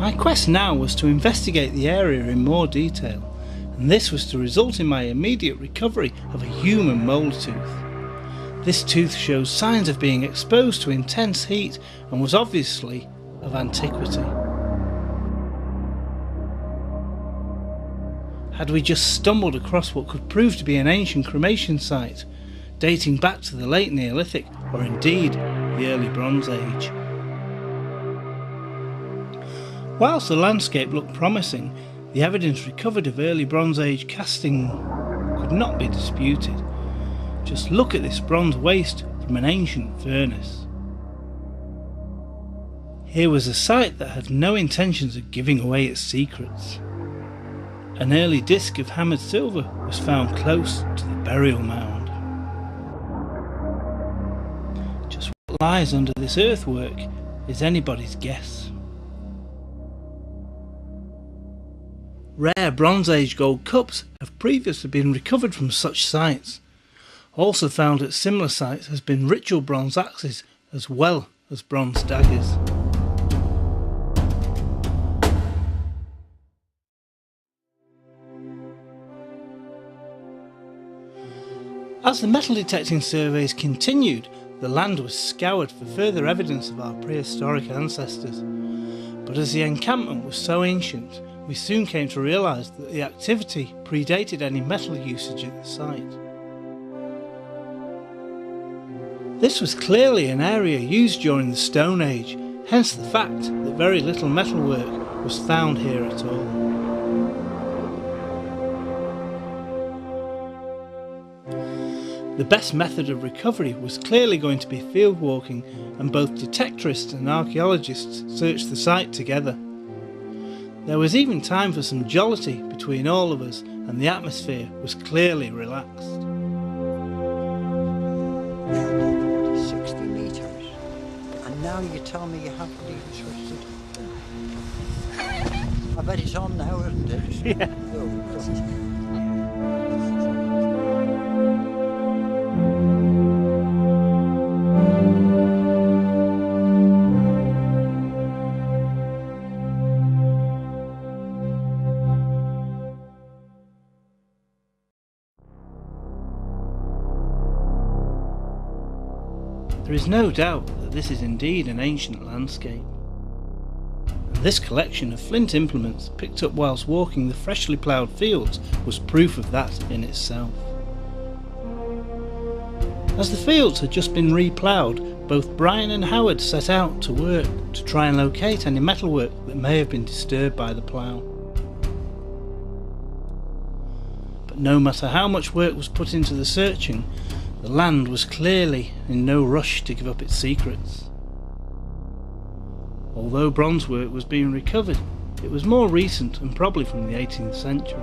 My quest now was to investigate the area in more detail, and this was to result in my immediate recovery of a human mole tooth. This tooth shows signs of being exposed to intense heat and was obviously of antiquity. Had we just stumbled across what could prove to be an ancient cremation site, dating back to the late Neolithic or indeed the early Bronze Age? Whilst the landscape looked promising, the evidence recovered of early Bronze Age casting could not be disputed. Just look at this bronze waste from an ancient furnace. Here was a site that had no intentions of giving away its secrets. An early disc of hammered silver was found close to the burial mound. Just what lies under this earthwork is anybody's guess. Rare Bronze Age gold cups have previously been recovered from such sites. Also found at similar sites has been ritual bronze axes as well as bronze daggers. As the metal detecting surveys continued, the land was scoured for further evidence of our prehistoric ancestors. But as the encampment was so ancient, we soon came to realise that the activity predated any metal usage at the site. This was clearly an area used during the Stone Age, hence the fact that very little metalwork was found here at all. The best method of recovery was clearly going to be field walking, and both detectorists and archaeologists searched the site together. There was even time for some jollity between all of us, and the atmosphere was clearly relaxed. 60 metres, and now you tell me you haven't even twisted. I bet it's on now, isn't it? Yeah. There is no doubt that this is indeed an ancient landscape. And this collection of flint implements picked up whilst walking the freshly ploughed fields was proof of that in itself. As the fields had just been re-ploughed, both Brian and Howard set out to work to try and locate any metalwork that may have been disturbed by the plough. But no matter how much work was put into the searching, the land was clearly in no rush to give up its secrets. Although bronze work was being recovered, it was more recent and probably from the 18th century.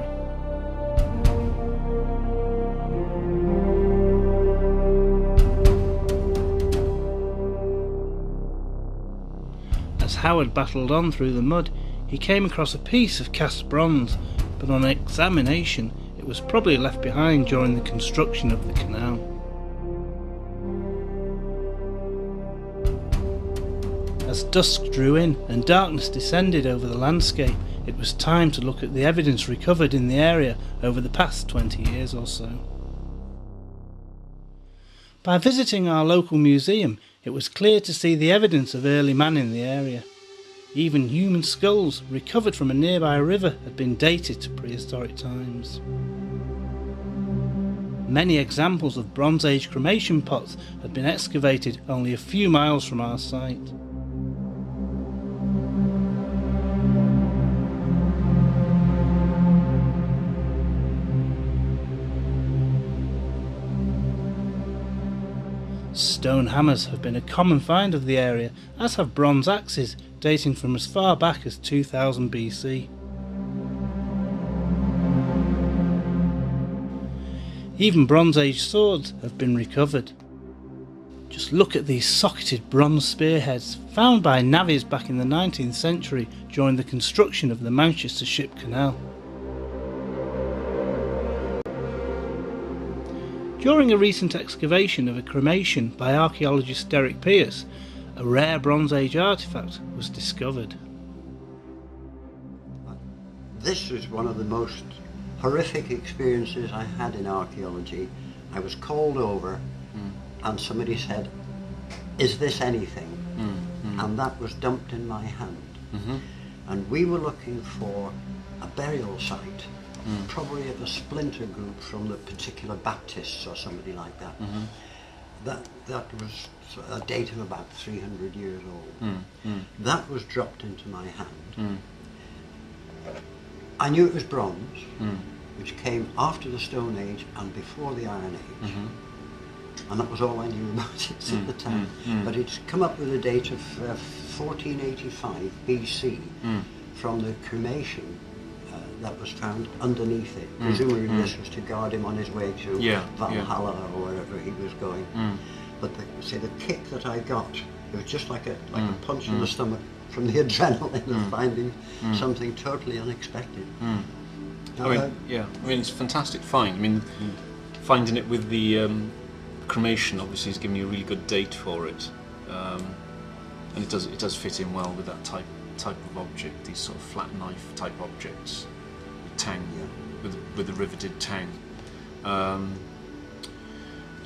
As Howard battled on through the mud, he came across a piece of cast bronze, but on examination it was probably left behind during the construction of the canal. As dusk drew in and darkness descended over the landscape, it was time to look at the evidence recovered in the area over the past 20 years or so. By visiting our local museum, it was clear to see the evidence of early man in the area. Even human skulls recovered from a nearby river had been dated to prehistoric times. Many examples of Bronze Age cremation pots had been excavated only a few miles from our site. Stone hammers have been a common find of the area, as have bronze axes dating from as far back as 2000 BC. Even Bronze Age swords have been recovered. Just look at these socketed bronze spearheads found by navvies back in the 19th century during the construction of the Manchester Ship Canal. During a recent excavation of a cremation by archaeologist Derek Pierce, a rare Bronze Age artefact was discovered. this is one of the most horrific experiences I had in archaeology. I was called over and somebody said, "Is this anything?" And that was dumped in my hand. And we were looking for a burial site, probably of a splinter group from the particular Baptists or somebody like that. That was a date of about 300 years old. That was dropped into my hand. I knew it was bronze, which came after the Stone Age and before the Iron Age. And that was all I knew about it at the time. But it's come up with a date of 1485 BC from the cremation that was found underneath it. Presumably this was to guard him on his way to Valhalla or wherever he was going. But the kick that I got, it was just like a punch in the stomach from the adrenaline of finding something totally unexpected. I mean, it's a fantastic find. I mean, finding it with the cremation obviously has given you a really good date for it, and it does fit in well with that type of object. These sort of flat knife type objects with tang, with the riveted tang.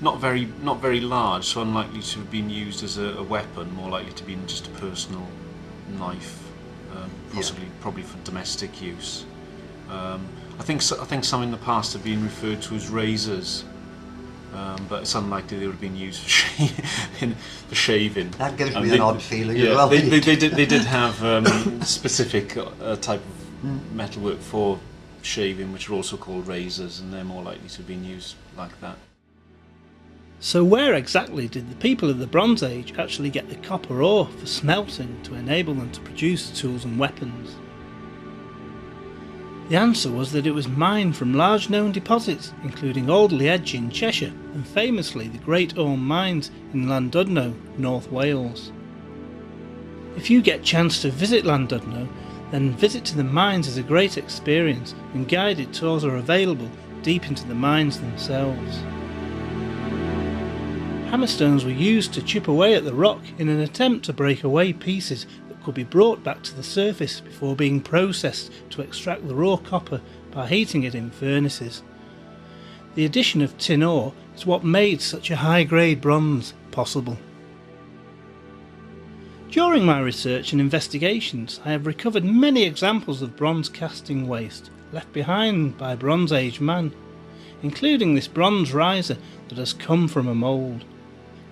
Not very large, so unlikely to have been used as a weapon. More likely to be just a personal knife, probably for domestic use. I think some in the past have been referred to as razors, but it's unlikely they would have been used for shaving. That gives me an odd feeling as well. They did have specific type of metalwork for shaving, which are also called razors, and they're more likely to have been used like that. So where exactly did the people of the Bronze Age actually get the copper ore for smelting to enable them to produce tools and weapons? The answer was that it was mined from large known deposits, including Alderley Edge in Cheshire and famously the Great Orme Mines in Llandudno, North Wales. If you get a chance to visit Llandudno, then visit to the mines is a great experience, and guided tours are available deep into the mines themselves. Hammerstones were used to chip away at the rock in an attempt to break away pieces that could be brought back to the surface before being processed to extract the raw copper by heating it in furnaces. The addition of tin ore is what made such a high-grade bronze possible. During my research and investigations, I have recovered many examples of bronze casting waste left behind by Bronze Age man, including this bronze riser that has come from a mould.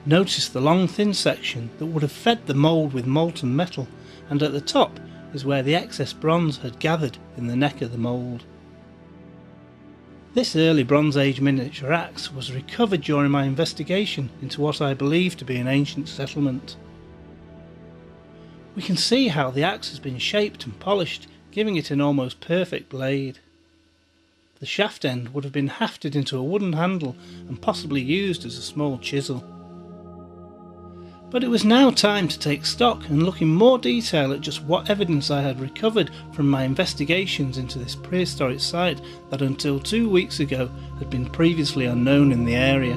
Notice the long thin section that would have fed the mould with molten metal, and at the top is where the excess bronze had gathered in the neck of the mould. This early Bronze Age miniature axe was recovered during my investigation into what I believe to be an ancient settlement. We can see how the axe has been shaped and polished, giving it an almost perfect blade. The shaft end would have been hafted into a wooden handle and possibly used as a small chisel. But it was now time to take stock and look in more detail at just what evidence I had recovered from my investigations into this prehistoric site that until 2 weeks ago had been previously unknown in the area.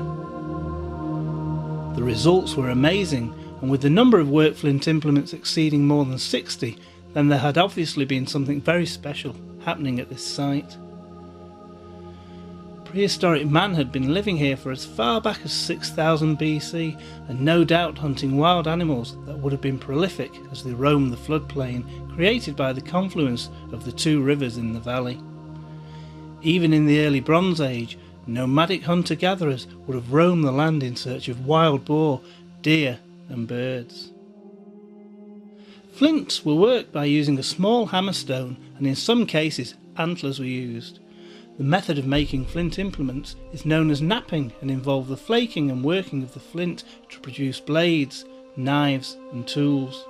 The results were amazing, and with the number of work flint implements exceeding more than 60, then there had obviously been something very special happening at this site. Prehistoric man had been living here for as far back as 6000 BC, and no doubt hunting wild animals that would have been prolific as they roamed the floodplain created by the confluence of the two rivers in the valley. Even in the early Bronze Age, nomadic hunter-gatherers would have roamed the land in search of wild boar, deer and birds. Flints were worked by using a small hammerstone, and in some cases antlers were used. The method of making flint implements is known as knapping and involved the flaking and working of the flint to produce blades, knives and tools.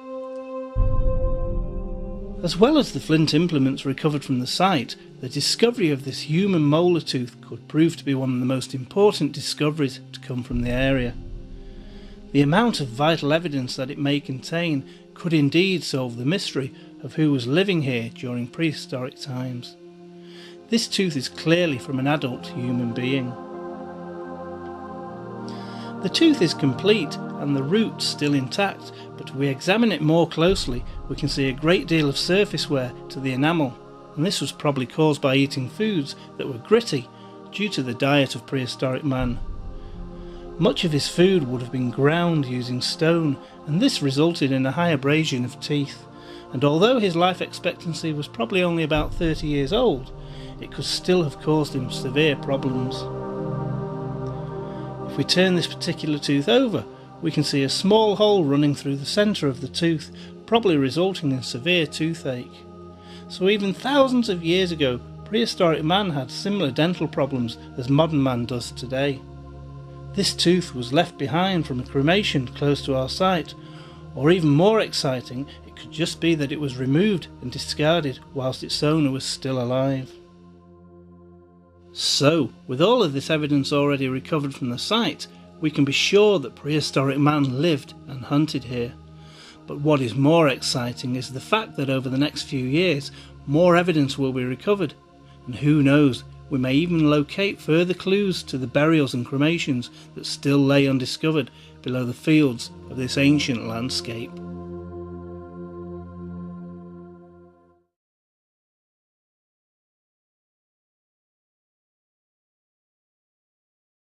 As well as the flint implements recovered from the site, the discovery of this human molar tooth could prove to be one of the most important discoveries to come from the area. The amount of vital evidence that it may contain could indeed solve the mystery of who was living here during prehistoric times. This tooth is clearly from an adult human being. The tooth is complete and the root still intact, but if we examine it more closely, we can see a great deal of surface wear to the enamel, and this was probably caused by eating foods that were gritty due to the diet of prehistoric man. Much of his food would have been ground using stone, and this resulted in a high abrasion of teeth, and although his life expectancy was probably only about 30 years old, it could still have caused him severe problems. If we turn this particular tooth over, we can see a small hole running through the centre of the tooth, probably resulting in severe toothache. So even thousands of years ago, prehistoric man had similar dental problems as modern man does today. This tooth was left behind from a cremation close to our site, or even more exciting, it could just be that it was removed and discarded whilst its owner was still alive. So, with all of this evidence already recovered from the site, we can be sure that prehistoric man lived and hunted here. But what is more exciting is the fact that over the next few years, more evidence will be recovered, and who knows, we may even locate further clues to the burials and cremations that still lay undiscovered below the fields of this ancient landscape.